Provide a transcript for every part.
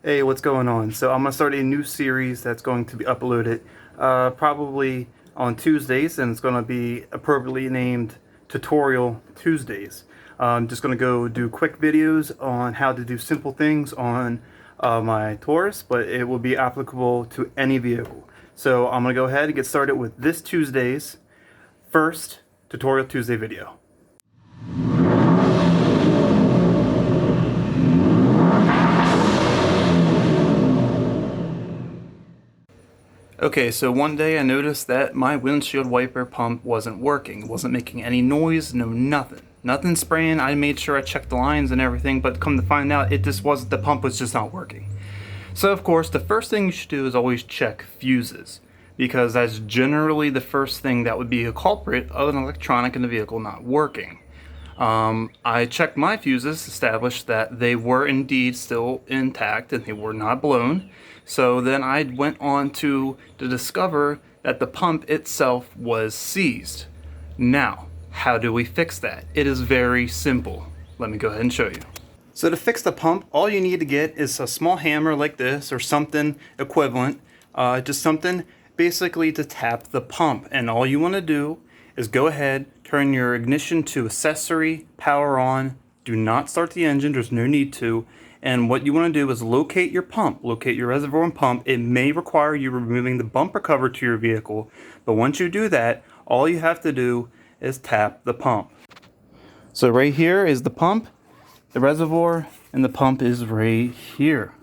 Hey, what's going on? So I'm going to start a new series that's going to be uploaded probably on Tuesdays, and it's going to be appropriately named Tutorial Tuesdays. I'm just going to go do quick videos on how to do simple things on my Taurus, but it will be applicable to any vehicle. So I'm going to go ahead and get started with this Tuesday's first Tutorial Tuesday video. Okay, so one day I noticed that my windshield wiper pump wasn't working. It wasn't making any noise, nothing spraying. I made sure I checked the lines and everything, but come to find out the pump was just not working. So of course, the first thing you should do is always check fuses, because that's generally the first thing that would be a culprit of an electronic in the vehicle not working. I checked my fuses, established that they were indeed still intact and they were not blown. So then I went on to discover that the pump itself was seized. Now, how do we fix that? It is very simple. Let me go ahead and show you. So to fix the pump, all you need to get is a small hammer like this or something equivalent, just something basically to tap the pump. And all you want to do is go ahead, turn your ignition to accessory, power on, do not start the engine, there's no need to. And what you want to do is locate your pump, locate your reservoir and pump. It may require you removing the bumper cover to your vehicle, but once you do that, all you have to do is tap the pump. So right here is the pump, the reservoir, and the pump is right here.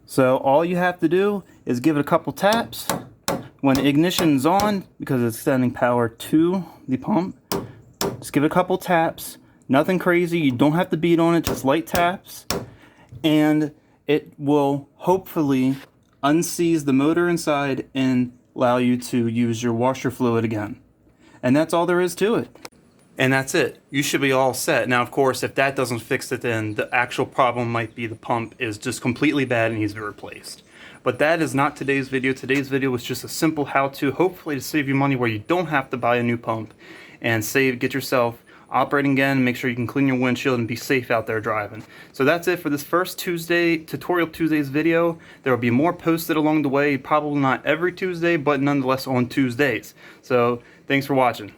So all you have to do is give it a couple taps. When ignition's on, because it's sending power to the pump, just give it a couple taps. Nothing crazy, you don't have to beat on it, just light taps. And it will hopefully unseize the motor inside and allow you to use your washer fluid again. And that's all there is to it. And that's it. You should be all set. Now, of course, if that doesn't fix it, then the actual problem might be the pump is just completely bad and needs to be replaced. But that is not today's video. Today's video was just a simple how-to, hopefully to save you money where you don't have to buy a new pump and get yourself operating again, make sure you can clean your windshield and be safe out there driving. So that's it for this first Tutorial Tuesdays video. There will be more posted along the way, probably not every Tuesday, but nonetheless on Tuesdays. So thanks for watching.